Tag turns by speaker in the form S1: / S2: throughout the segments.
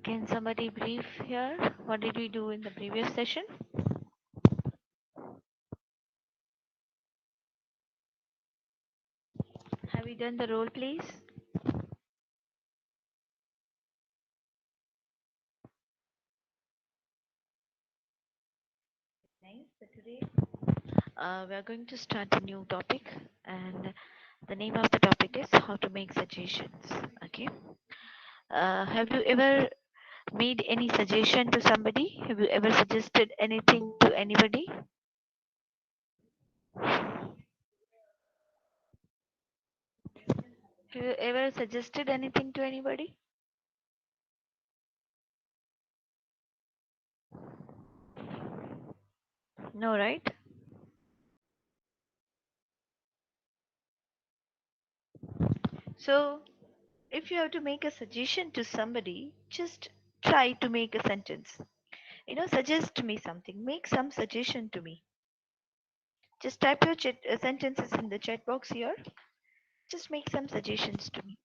S1: Can somebody brief here? What did we do in the previous session? Have we done the role, please? Nice. So today we are going to start a new topic, and the name of the topic is how to make suggestions. Okay. Have you ever made any suggestion to somebody? Have you ever suggested anything to anybody? Have you ever suggested anything to anybody? No, right? So, if you have to make a suggestion to somebody, just try to make a sentence. Suggest me something. Make some suggestion to me. Just type your sentences in the chat box here. Just make some suggestions to me.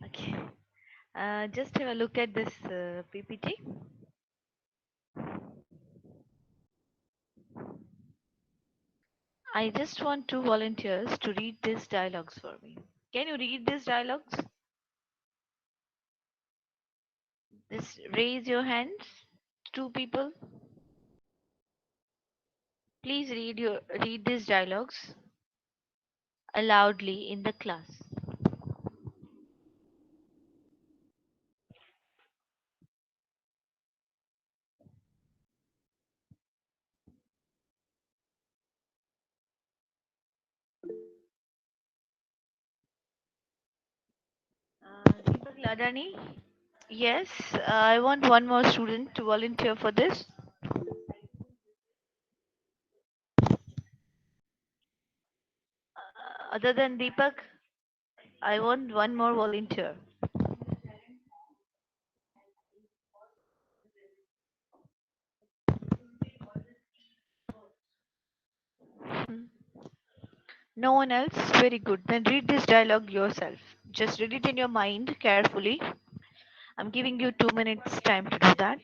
S1: Okay. Just have a look at this PPT. I just want two volunteers to read these dialogues for me. Can you read these dialogues? Just raise your hands. Two people. Please read these dialogues loudly in the class. Deepak Ladani. Yes, I want one more student to volunteer for this. Other than Deepak, I want one more volunteer. Hmm. No one else? Very good. Then read this dialogue yourself. Just read it in your mind carefully. I'm giving you 2 minutes time to do that.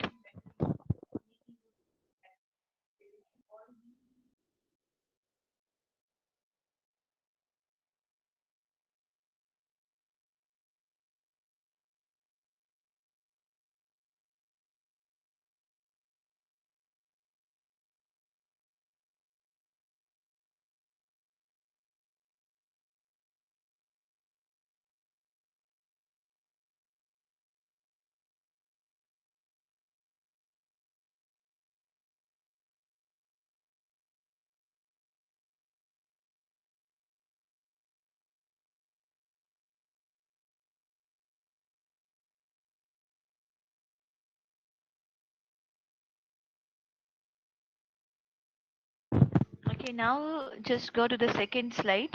S1: Okay, now just go to the second slide.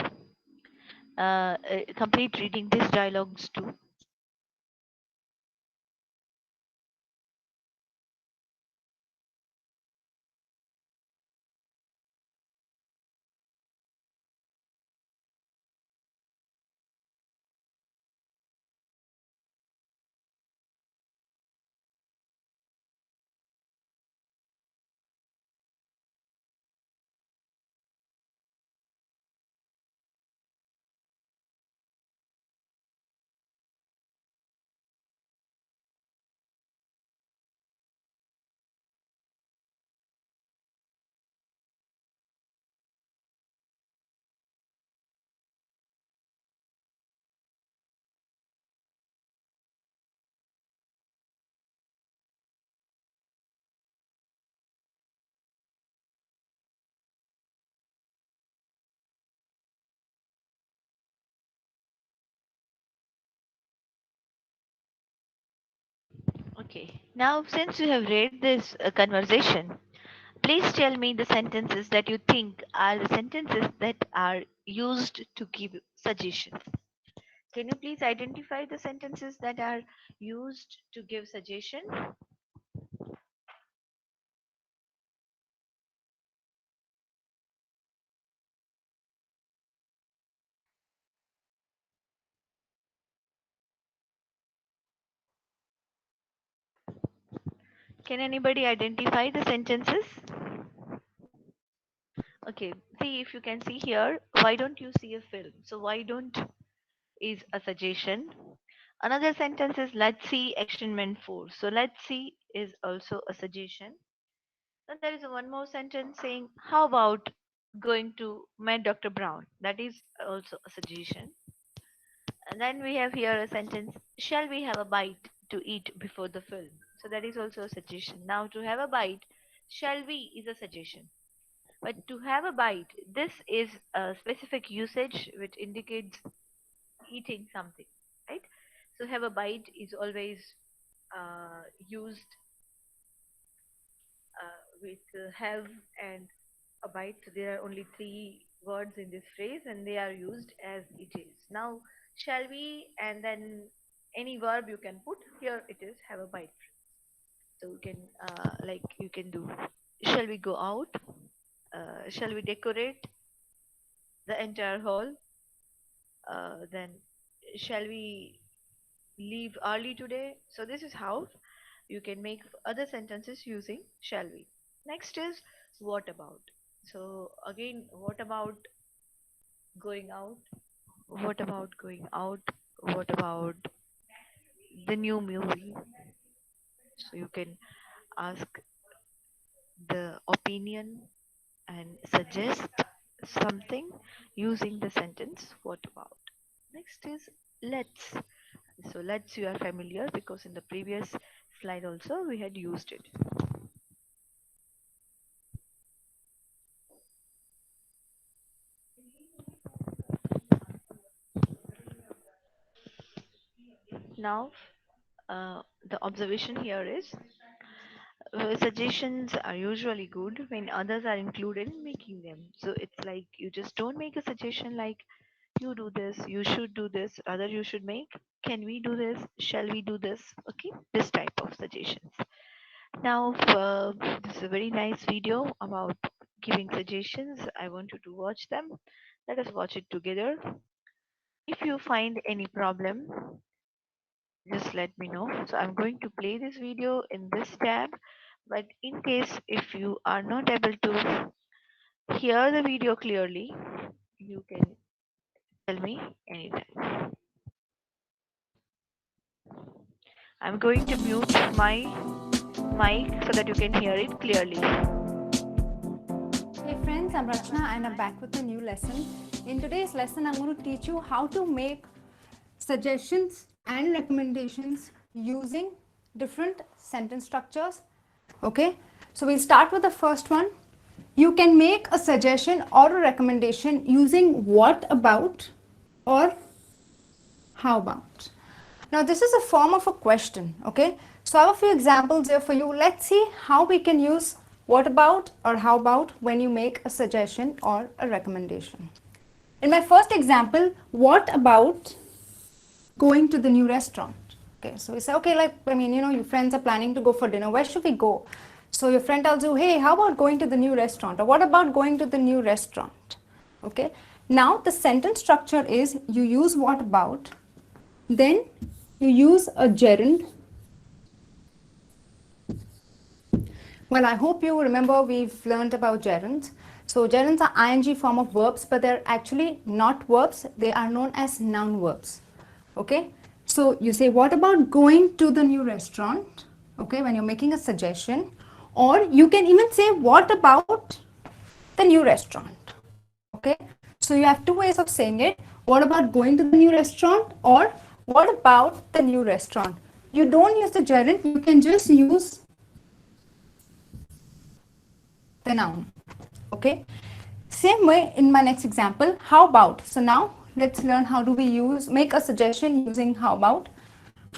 S1: Complete reading these dialogues too. Okay. Now, since you have read this conversation, please tell me the sentences that you think are the sentences that are used to give suggestions. Can you please identify the sentences that are used to give suggestion? Can anybody identify the sentences? Okay, see if you can see here, why don't you see a film? So why don't is a suggestion. Another sentence is let's see action meant for. So let's see is also a suggestion. Then there is one more sentence saying how about going to meet Dr. Brown? That is also a suggestion. And then we have here a sentence, shall we have a bite to eat before the film? So that is also a suggestion. Now to have a bite, shall we is a suggestion. But to have a bite, this is a specific usage which indicates eating something, right? So have a bite is always used with have and a bite. So there are only three words in this phrase and they are used as it is. Now, shall we and then any verb you can put here it is have a bite. So you can like you can do shall we go out? Shall we decorate the entire hall? Then shall we leave early today? So this is how you can make other sentences using shall we. Next is what about. So again, what about going out? What about going out? What about the new movie? So you can ask the opinion and suggest something using the sentence what about. Next is let's. So let's you are familiar because in the previous slide also we had used it. Now the observation here is suggestions are usually good when others are included in making them. So it's like you just don't make a suggestion like you do this, you should do this, rather you should make can we do this, shall we do this, okay, this type of suggestions. Now this is a very nice video about giving suggestions. I want you to watch them. Let us watch it together. If you find any problem, just let me know. So I'm going to play this video in this tab, but in case if you are not able to hear the video clearly, you can tell me anytime. I'm going to mute my mic so that you can hear it clearly.
S2: Hey friends, I'm Rachna and I'm back with a new lesson. In today's lesson, I'm going to teach you how to make suggestions and recommendations using different sentence structures. Okay, so we'll start with the first one. You can make a suggestion or a recommendation using what about or how about. Now this is a form of a question, okay? So I have a few examples here for you. Let's see how we can use what about or how about when you make a suggestion or a recommendation. In my first example, what about going to the new restaurant? Okay, so we say, okay, like, I mean, you know, your friends are planning to go for dinner. Where should we go? So your friend tells you, hey, how about going to the new restaurant? Or what about going to the new restaurant? Okay, now the sentence structure is you use what about, then you use a gerund. Well, I hope you remember we've learned about gerunds. So gerunds are ing form of verbs, but they're actually not verbs. They are known as noun verbs. Okay, so you say what about going to the new restaurant, okay, when you're making a suggestion, or you can even say what about the new restaurant. Okay, so you have two ways of saying it. What about going to the new restaurant, or what about the new restaurant? You don't use the gerund, you can just use the noun. Okay, same way in my next example, how about. So now let's learn how do we make a suggestion using how about.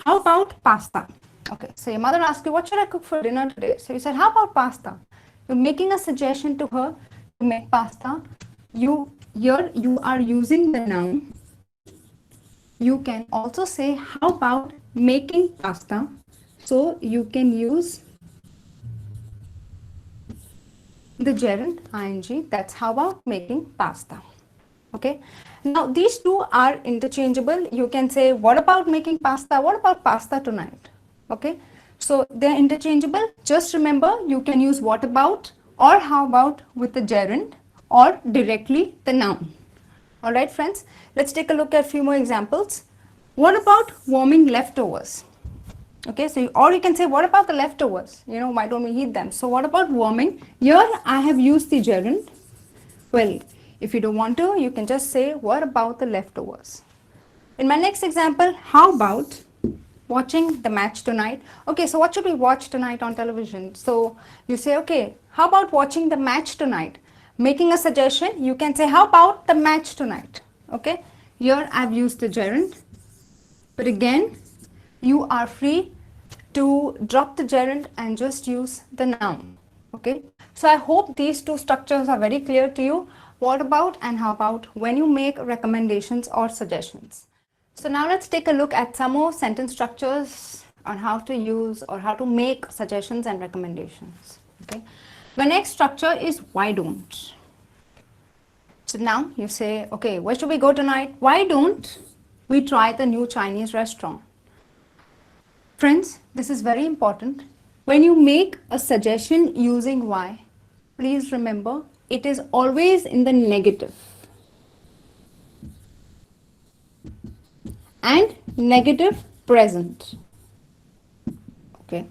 S2: How about pasta? Okay, so your mother asked you, what should I cook for dinner today? So you said, how about pasta? You're making a suggestion to her to make pasta. Here you are using the noun. You can also say, how about making pasta? So you can use the gerund ing. That's how about making pasta. Okay. Now these two are interchangeable. You can say, what about making pasta? What about pasta tonight? Okay. So they're interchangeable. Just remember, you can use what about or how about with the gerund or directly the noun. All right, friends. Let's take a look at a few more examples. What about warming leftovers? Okay, so or you can say, what about the leftovers? Why don't we eat them? So what about warming? Here I have used the gerund. Well, if you don't want to, you can just say, what about the leftovers? In my next example, how about watching the match tonight? Okay, so what should we watch tonight on television? So you say, okay, how about watching the match tonight? Making a suggestion, you can say, how about the match tonight? Okay, here I've used the gerund, but again, you are free to drop the gerund and just use the noun. Okay, so I hope these two structures are very clear to you. What about and how about when you make recommendations or suggestions. So now let's take a look at some more sentence structures on how to use or how to make suggestions and recommendations. Okay, the next structure is why don't. So now you say, okay, where should we go tonight? Why don't we try the new Chinese restaurant? Friends, this is very important. When you make a suggestion using why, please remember it is always in the negative. And negative present. Okay.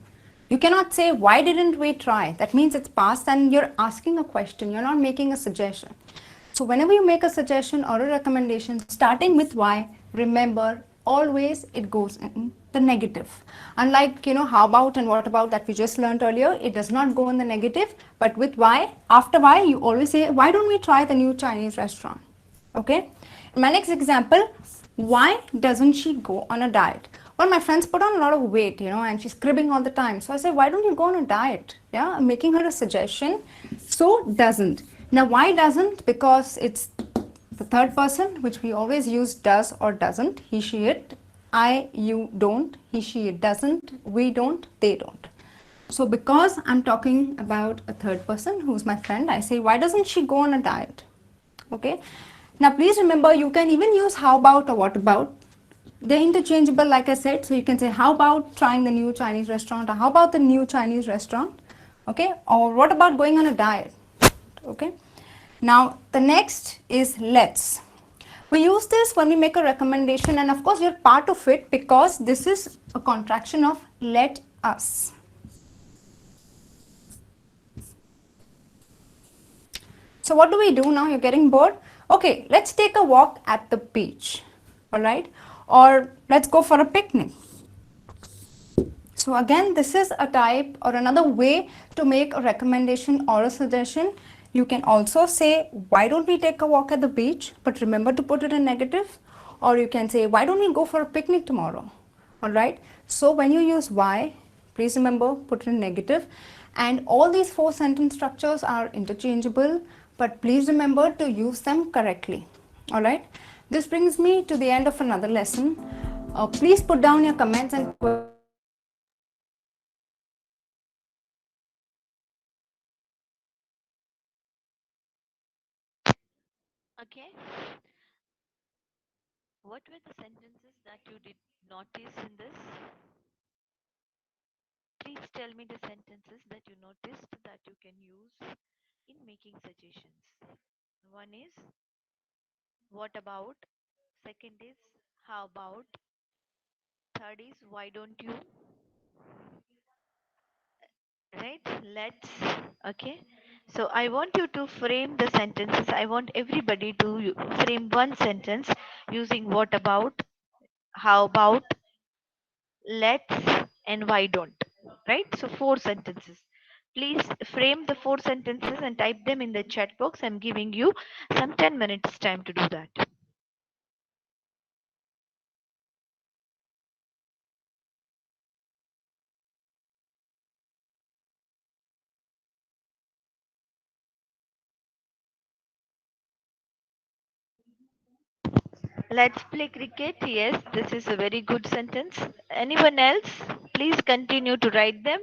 S2: You cannot say, why didn't we try? That means it's past and you're asking a question. You're not making a suggestion. So whenever you make a suggestion or a recommendation starting with why, remember always it goes in the negative. Unlike, how about and what about that we just learned earlier, it does not go in the negative, but with why, after why, you always say, why don't we try the new Chinese restaurant? Okay. In my next example, why doesn't she go on a diet? Well, my friends put on a lot of weight, and she's cribbing all the time. So I say, why don't you go on a diet? Yeah, I'm making her a suggestion. So doesn't. Now, why doesn't? Because it's the third person, which we always use does or doesn't. He, she, it. I, you don't. He, she, it doesn't. We don't. They don't. So because I'm talking about a third person who's my friend, I say, why doesn't she go on a diet? Okay. Now, please remember, you can even use how about or what about. They're interchangeable, like I said. So you can say, how about trying the new Chinese restaurant, or how about the new Chinese restaurant? Okay. Or what about going on a diet? Okay. Now, the next is let's. We use this when we make a recommendation, and of course, you're part of it because this is a contraction of let us. So what do we do now? You're getting bored? Okay, let's take a walk at the beach. All right. Or let's go for a picnic. So again, this is a type or another way to make a recommendation or a suggestion. You can also say, why don't we take a walk at the beach? But remember to put it in negative. Or you can say, why don't we go for a picnic tomorrow? All right. So when you use why, please remember, put it in negative. And all these four sentence structures are interchangeable, but please remember to use them correctly. All right. This brings me to the end of another lesson. Please put down your comments and
S1: Okay. What were the sentences that you did notice in this? Please tell me the sentences that you noticed that you can use in making suggestions. One is what about, second is how about, third is why don't you, right? Let's. Okay. So I want you to frame the sentences. I want everybody to frame one sentence using what about, how about, let's, and why don't. Right? So four sentences. Please frame the four sentences and type them in the chat box. I'm giving you some 10 minutes time to do that. Let's play cricket. Yes, this is a very good sentence. Anyone else? Please continue to write them.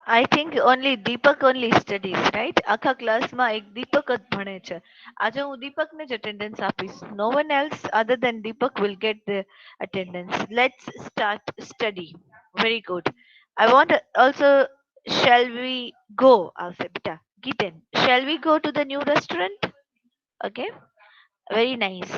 S1: I think only Deepak only studies, right? આખા ક્લાસમાં એક દીપક જ ભણે છે. આજે હું દીપકને જ attendance આપીશ. No one else other than Deepak will get the attendance. Let's start study. Very good. I want also, shall we go? I'll say, beta, Gitan, shall we go to the new restaurant? Okay, very nice.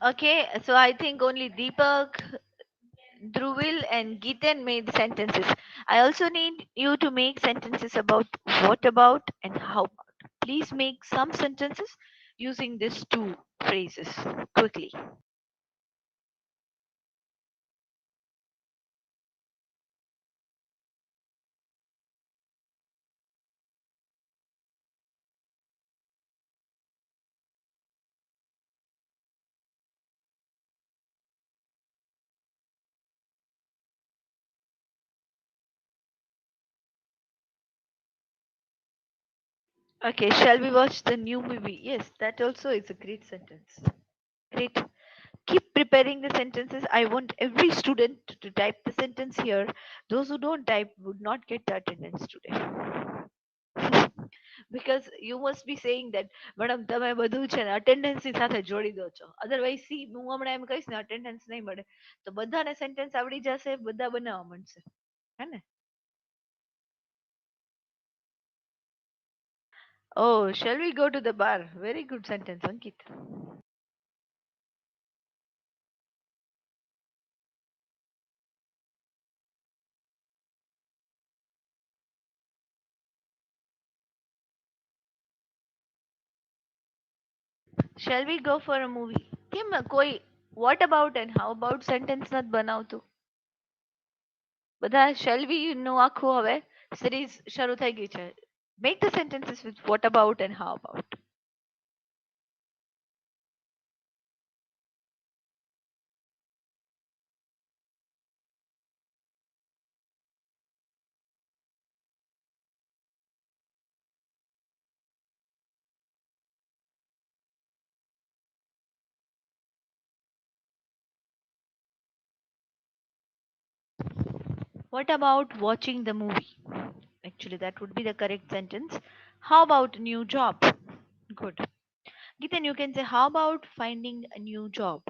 S1: Okay, so I think only Deepak, Druvil, and Geetan made sentences. I also need you to make sentences about what about and how about. Please make some sentences using these two phrases quickly. Okay, shall we watch the new movie? Yes, that also is a great sentence. Great. Keep preparing the sentences. I want every student to type the sentence here. Those who don't type would not get the attendance today. Because you must be saying that madam તમે બધું છે ને attendance ની સાથે જોડી દો છો, otherwise see હું હમણાં એમ કહીશ ને attendance નહીં મળે તો બધાને sentence આવડી જશે, બધા બનાવવા માંડશે, હે ને? Oh, shall we go to the bar? Very good sentence, Ankit. Shall we go for a movie? કેમ કોઈ what about and how about sentence નથી બનાવતું? બધા shall we નું આખું હવે series શરૂ થઈ ગઈ છે. Make the sentences with what about and how about. What about watching the movie? Actually, that would be the correct sentence. How about new job? Good. Gitan, you can say, how about finding a new job?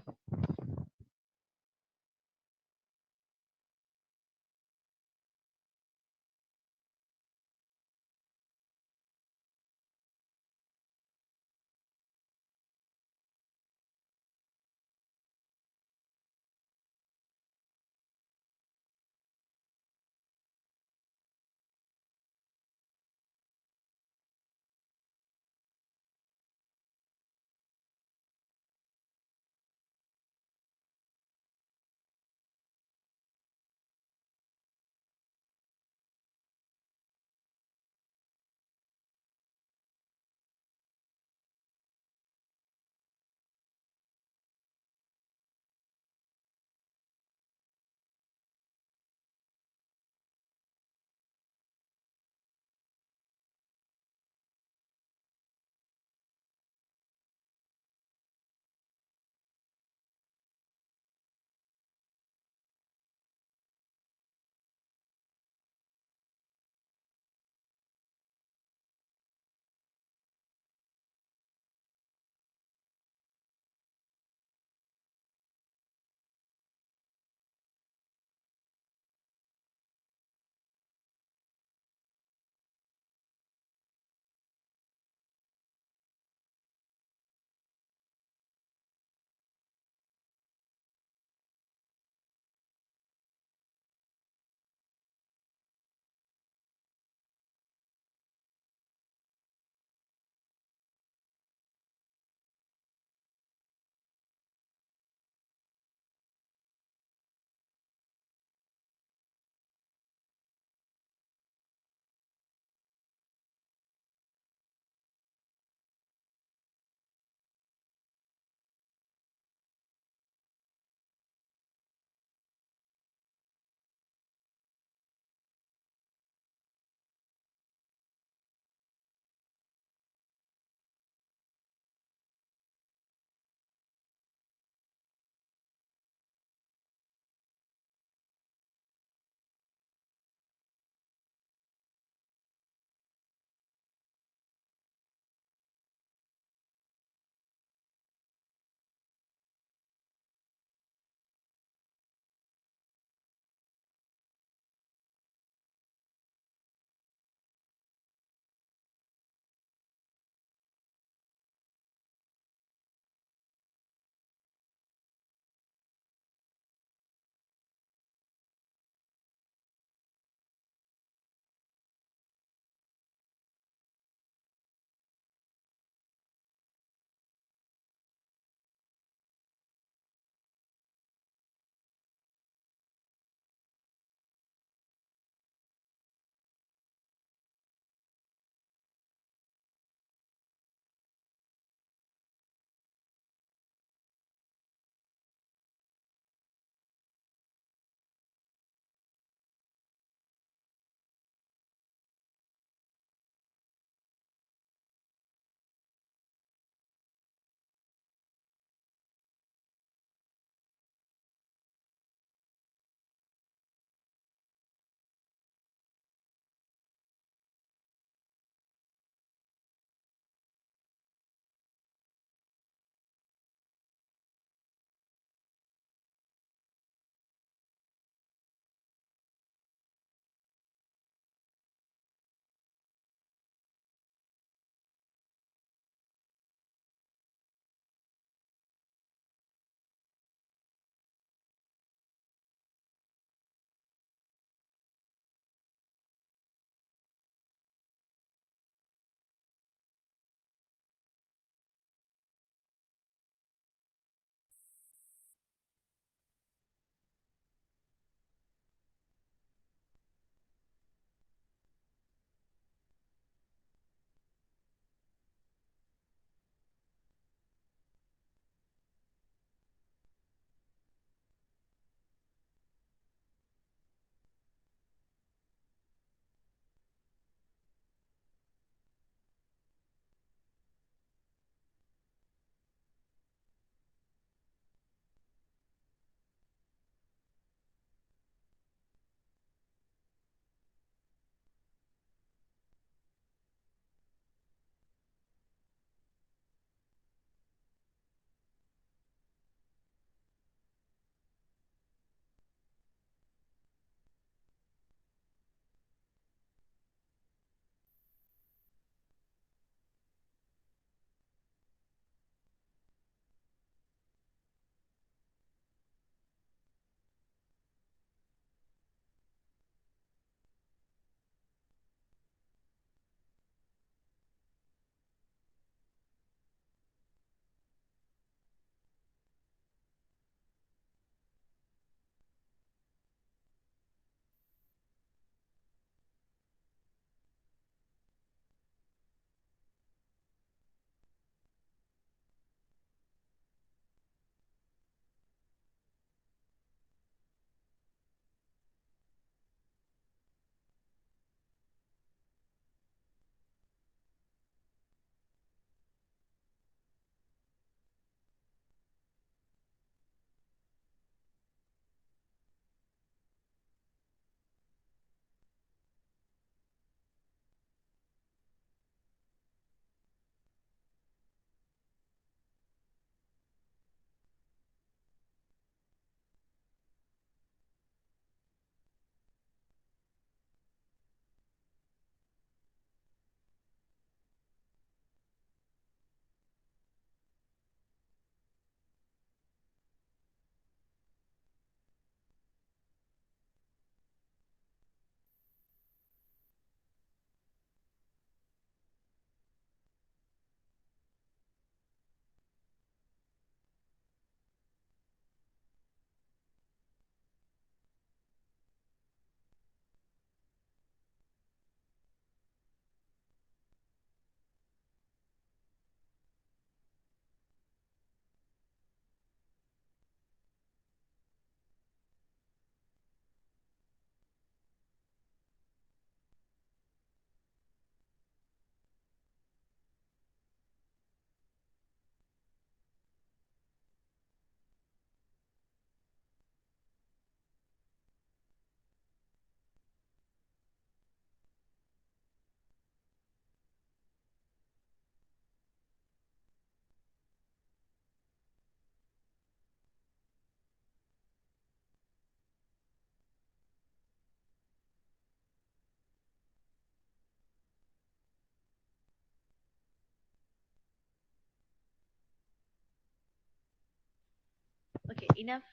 S1: enough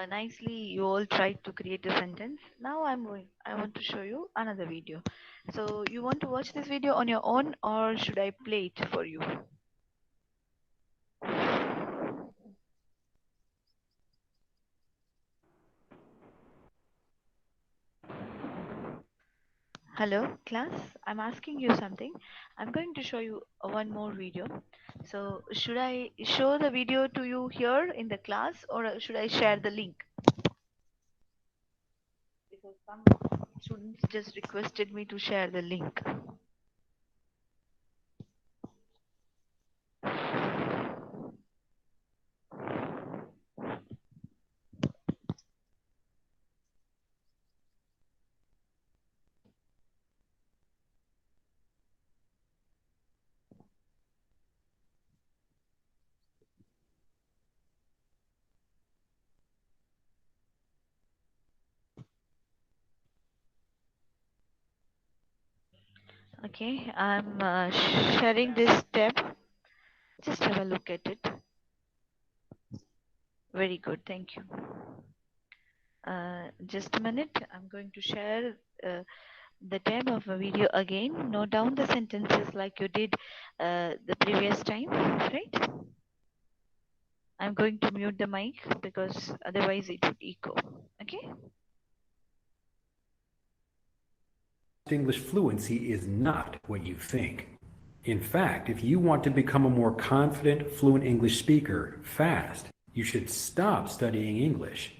S1: nicely you all tried to create a sentence. Now I want to show you another video. So you want to watch this video on your own, or should I play it for you? Hello class, I'm asking you something. I'm going to show you one more video. So should I show the video to you here in the class, or should I share the link? Because some students just requested me to share the link. Okay, I'm sharing this tab. Just have a look at it. Very good, thank you. Just a minute, I'm going to share the tab of a video again. Note down the sentences like you did the previous time, right? I'm going to mute the mic because otherwise it would echo, okay?
S3: English fluency is not what you think. In fact, if you want to become a more confident, fluent English speaker fast, you should stop studying English.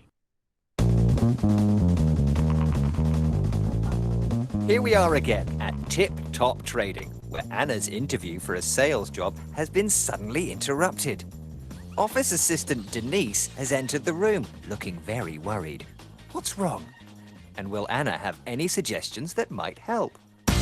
S4: Here we are again at Tip Top Trading, where Anna's interview for a sales job has been suddenly interrupted. Office assistant Denise has entered the room, looking very worried. What's wrong? And will Anna have any suggestions that might help?
S5: I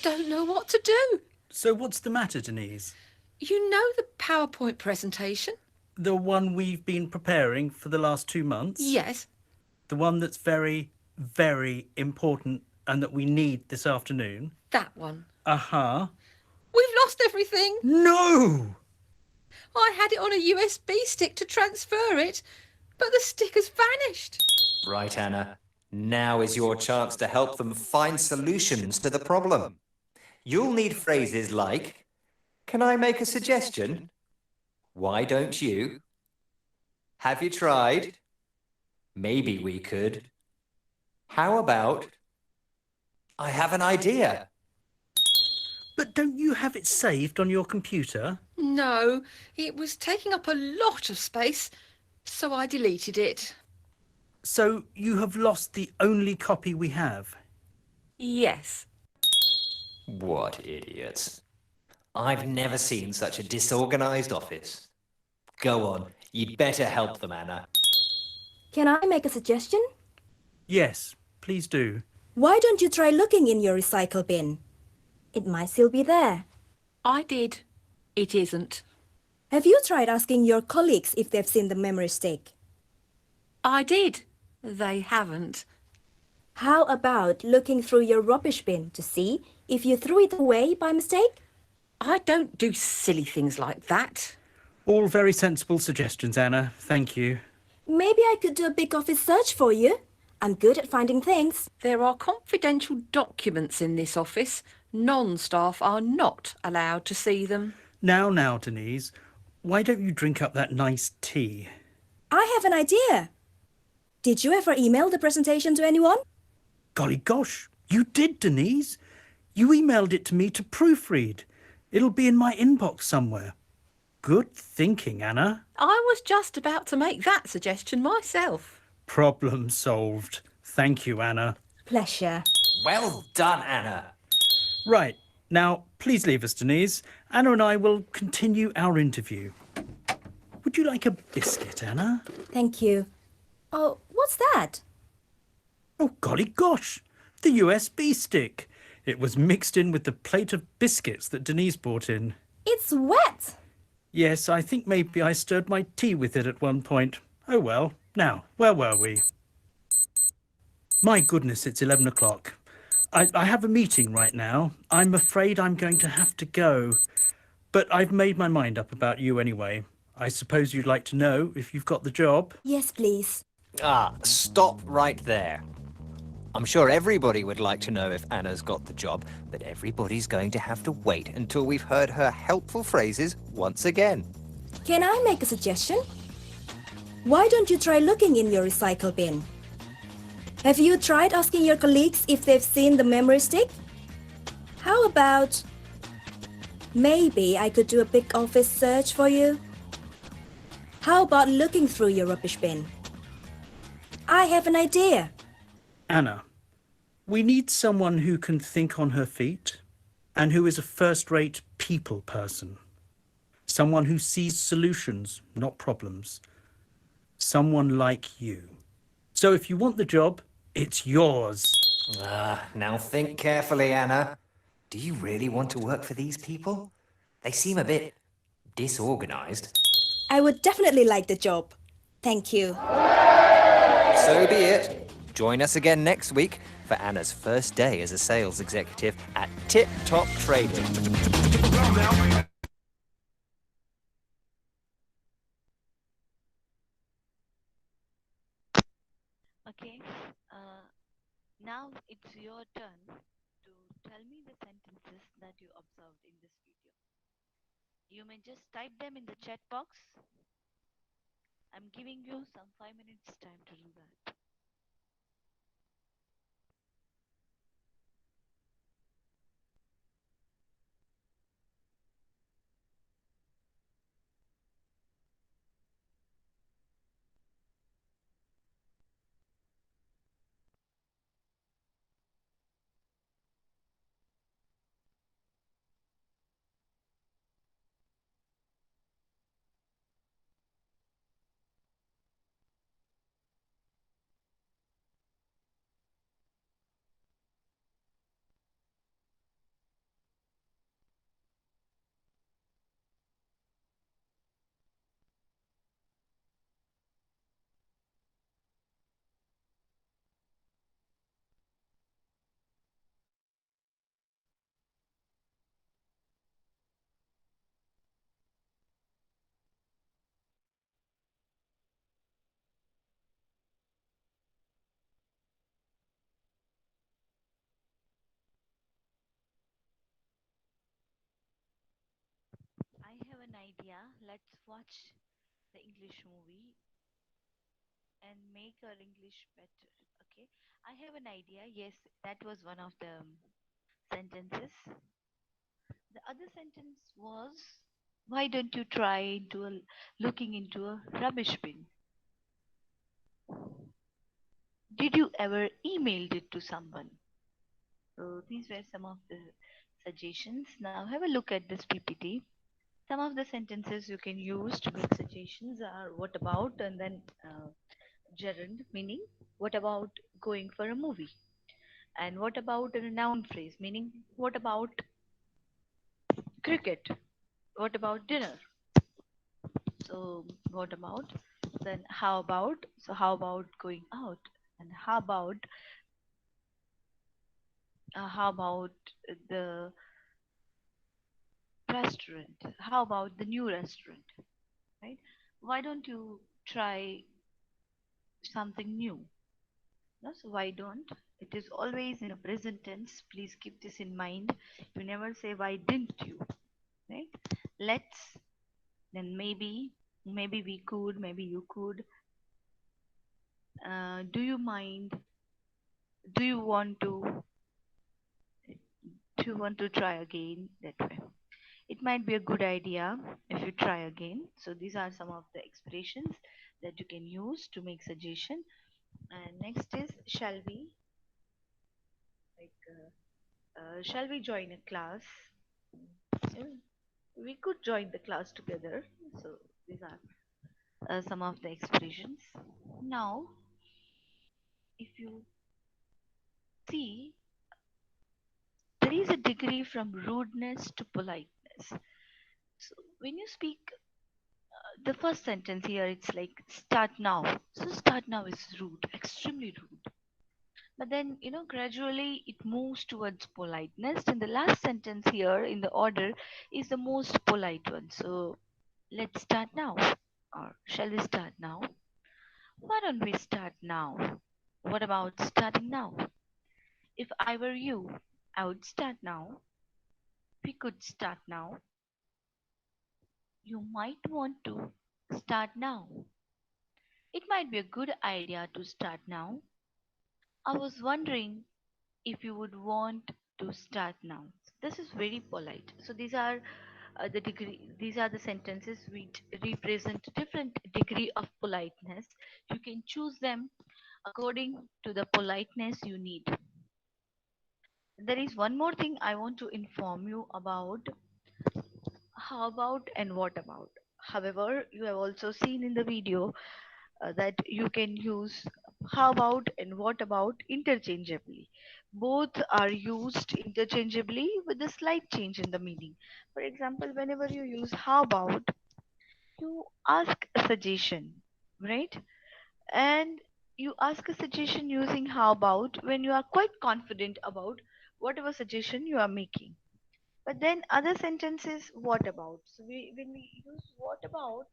S5: don't know what to do.
S6: So what's the matter, Denise?
S5: You know the PowerPoint presentation?
S6: The one we've been preparing for the last 2 months?
S5: Yes.
S6: The one that's very, very important and that we need this afternoon?
S5: That one.
S6: Uh-huh.
S5: We've lost everything.
S6: No!
S5: I had it on a USB stick to transfer it, but the stick has vanished.
S4: Right, Anna. Now is your chance to help them find solutions to the problem. You'll need phrases like, "Can I make a suggestion? Why don't you? Have you tried? Maybe we could. How about? I have an idea."
S6: But don't you have it saved on your computer?
S5: No, it was taking up a lot of space, so I deleted it.
S6: So you have lost the only copy we have?
S5: Yes.
S4: What idiots. I've never seen such a disorganized office. Go on, you'd better help them, Anna.
S7: Can I make a suggestion?
S6: Yes, please do.
S7: Why don't you try looking in your recycle bin? It might still be there.
S5: I did. It isn't.
S7: Have you tried asking your colleagues if they've seen the memory stick?
S5: I did. They haven't.
S7: How about looking through your rubbish bin to see if you threw it away by mistake?
S5: I don't do silly things like that.
S6: All very sensible suggestions, Anna. Thank you.
S7: Maybe I could do a big office search for you. I'm good at finding things.
S5: There are confidential documents in this office. Non-staff are not allowed to see them.
S6: Now, Denise, why don't you drink up that nice tea?
S7: I have an idea. Did you ever email the presentation to anyone?
S6: Golly gosh, you did, Denise. You emailed it to me to proofread. It'll be in my inbox somewhere. Good thinking, Anna.
S5: I was just about to make that suggestion myself.
S6: Problem solved. Thank you, Anna.
S7: Pleasure.
S4: Well done, Anna.
S6: Right, now please leave us, Denise. Anna and I will continue our interview. Would you like a biscuit, Anna?
S7: Thank you. Oh, what's that?
S6: Oh, golly gosh, the USB stick. It was mixed in with the plate of biscuits that Denise brought in.
S7: It's wet.
S6: Yes, I think maybe I stirred my tea with it at one point. Oh well. Now, where were we? My goodness, it's 11 o'clock. I have a meeting right now. I'm afraid I'm going to have to go. But I've made my mind up about you anyway. I suppose you'd like to know if you've got the job.
S7: Yes, please.
S4: Ah, stop right there. I'm sure everybody would like to know if Anna's got the job, but everybody's going to have to wait until we've heard her helpful phrases once again.
S7: Can I make a suggestion? Why don't you try looking in your recycle bin? Have you tried asking your colleagues if they've seen the memory stick? How about maybe I could do a big office search for you? How about looking through your rubbish bin? I have an idea.
S6: Anna, we need someone who can think on her feet and who is a first-rate people person. Someone who sees solutions, not problems. Someone like you. So if you want the job, it's yours.
S4: Now think carefully, Anna. Do you really want to work for these people? They seem a bit disorganized.
S7: I would definitely like the job. Thank you.
S4: So be it. Join us again next week for Anna's first day as a sales executive at Tip Top Trading.
S1: Okay. Now it's your turn to tell me the sentences that you observed in this video. You may just type them in the chat box. I'm giving you some 5 minutes time to do that. I have an idea. Let's watch the English movie and make our English better. Okay. I have an idea. Yes, that was one of the sentences. The other sentence was, why don't you try looking into a rubbish bin? Did you ever emailed it to someone? So these were some of the suggestions. Now have a look at this PPT. Some of the sentences you can use to make suggestions are what about, and then gerund, meaning what about going for a movie, and what about a noun phrase, meaning what about cricket, what about dinner. So what about, then how about, so how about going out, and how about the restaurant, how about the new restaurant, right? Why don't you try something new? No, so why don't? It is always in a present tense. Please keep this in mind. You never say why didn't you, right? Let's, then maybe we could, maybe you could. Do you mind? Do you want to? Do you want to try again? That way. It might be a good idea if you try again. So these are some of the expressions that you can use to make suggestion. And next is shall we? Shall we join a class? Yeah, we could join the class together. So these are some of the expressions. Now, if you see, there is a degree from rudeness to politeness. So when you speak, the first sentence here, it's like start now. So start now is rude, extremely rude. But then, gradually it moves towards politeness. And the last sentence here in the order is the most polite one. So let's start now. Or shall we start now? Why don't we start now? What about starting now? If I were you, I would start now. We could start now. You might want to start now. It might be a good idea to start now. I was wondering if you would want to start now. This is very polite. So these are these are the sentences which represent different degree of politeness. You can choose them according to the politeness you need. There is one more thing I want to inform you about: how about and what about. However, you have also seen in the video that you can use how about and what about interchangeably. Both are used interchangeably with a slight change in the meaning. For example, whenever you use how about, you ask a suggestion, right? And you ask a suggestion using how about when you are quite confident about whatever suggestion you are making. But then other sentences, what about? So when we use what about,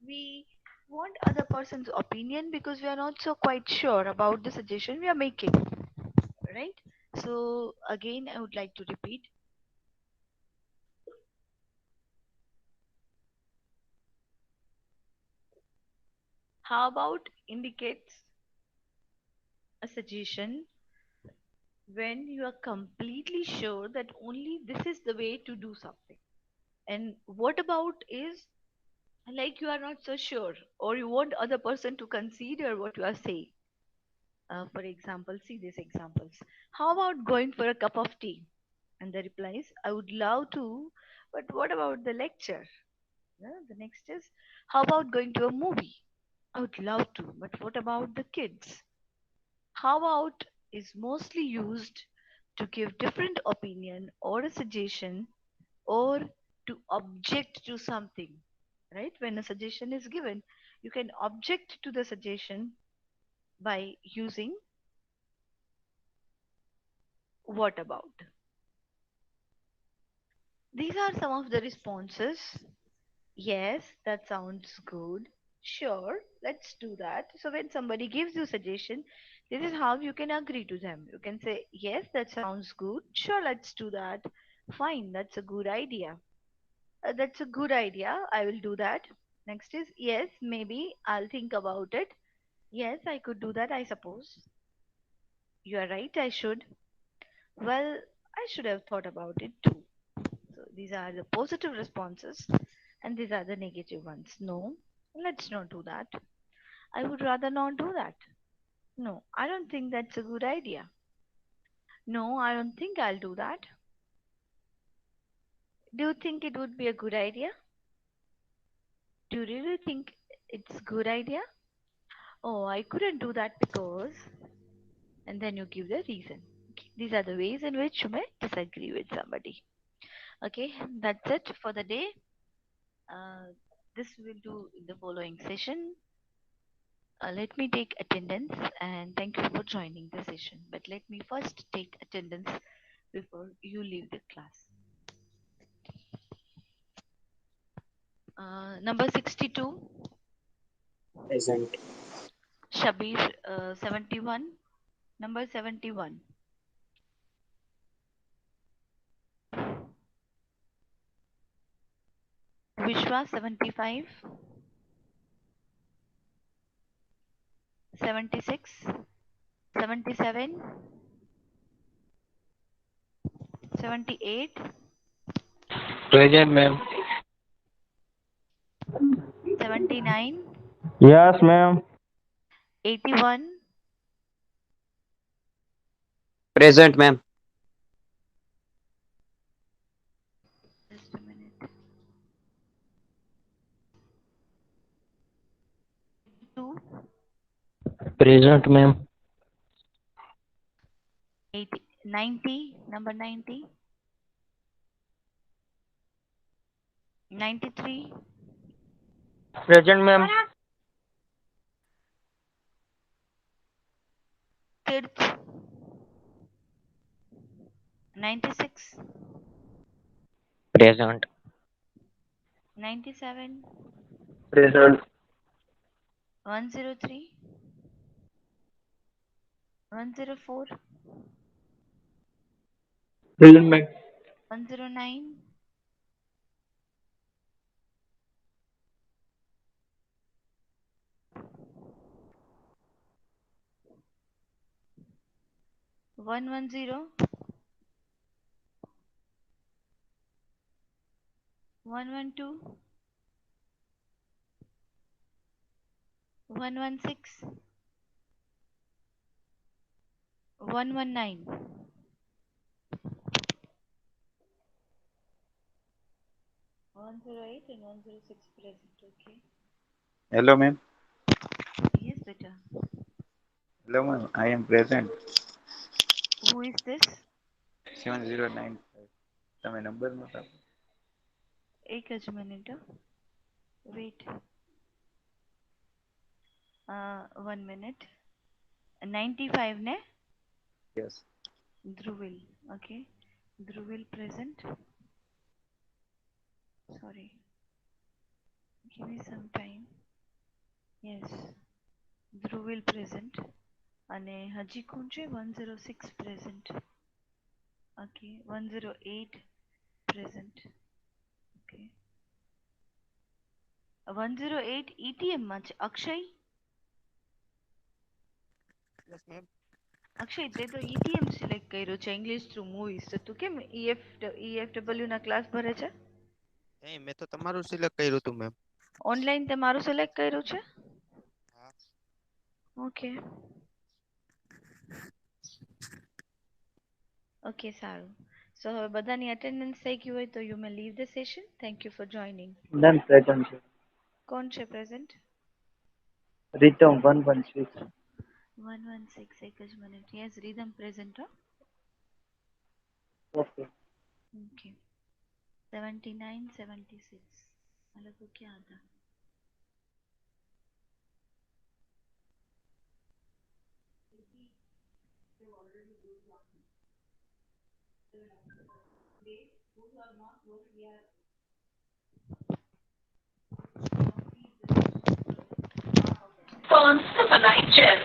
S1: we want other person's opinion because we are not so quite sure about the suggestion we are making, right? So again, I would like to repeat. How about indicates a suggestion when you are completely sure that only this is the way to do something. And what about is like you are not so sure or you want other person to consider what you are saying. For example, see these examples. How about going for a cup of tea? And the replies, I would love to, but what about the lecture? The next is, how about going to a movie? I would love to, but what about the kids? How about is mostly used to give different opinion or a suggestion or to object to something, right? When a suggestion is given, you can object to the suggestion by using what about. These are some of the responses. Yes, that sounds good. Sure, let's do that. So when somebody gives you suggestion, this is how you can agree to them. You can say, yes, that sounds good. Sure, let's do that. Fine, that's a good idea. That's a good idea. I will do that. Next is, yes, maybe I'll think about it. Yes, I could do that, I suppose. You are right, I should. Well, I should have thought about it too. So these are the positive responses and these are the negative ones. No, let's not do that. I would rather not do that. No, I don't think that's a good idea. No, I don't think I'll do that. Do you think it would be a good idea? Do you really think it's a good idea? Oh, I couldn't do that because, and then you give the reason. Okay, these are the ways in which you may disagree with somebody. Okay, that's it for the day. This we'll do in the following session. Let me take attendance and thank you for joining the session. But let me first take attendance before you leave the class. Number 62,
S8: Present.
S1: Shabir 71, number 71. Vishwa 75, 76, 77, 78,
S8: Present, ma'am.
S1: 79,
S8: Yes, ma'am.
S1: 81,
S8: Present, ma'am.
S1: just a minute, 2,
S8: Present, ma'am.
S1: 80, 90, number 90, 93,
S8: Present, ma'am.
S1: Tirth, 96,
S8: Present.
S1: 97,
S8: Present.
S1: 103, 104,
S8: Present, ma'am.
S1: 109, 110, 112, 116, 119. 108 and 106 present. Okay.
S9: Hello, ma'am.
S1: Yes, beta.
S9: Hello, ma'am. I am present.
S1: Who is this?
S9: 7095. તમે number નહોતા
S1: એક જ minute. Wait. 1 minute. 95 ne?
S9: Yes.
S1: Dhruvil. Okay. Dhruvil present. Sorry. Give me some time. Yes. Dhruvil present. અને હજી કોણ છે? 106 present. Okay. 108 present. Okay. 108 ETM માં છે. અક્ષય?
S10: Yes, ma'am.
S1: અક્ષય તે તો ETM સિલેક્ટ કર્યું છે ઇંગ્લિશ થ્રુ મૂવીઝ તો તું કેમ EFW ના ક્લાસ ભરે છે?
S10: Hey, મેં તો તમારું સિલેક્ટ કર્યું હતું મેમ.
S1: ઓનલાઈન તે મારું સિલેક્ટ કર્યું છે?
S10: હા.
S1: ઓકે. ઓકે સારું. સો હવે બધાની અટેન્ડન્સ થઈ ગઈ હોય તો you may leave the session. Thank you for joining.
S8: Ma'am, present.
S1: કોણ છે પ્રેઝન્ટ?
S8: Rhythm 116.
S1: 116 એક જ મિનિટ. યસ રીધમ પ્રેઝન્ટ હો.
S8: Okay.
S1: ઓકે. 79 76 આ લોકો ક્યાં હતા?
S11: कौन सा बनाई चेस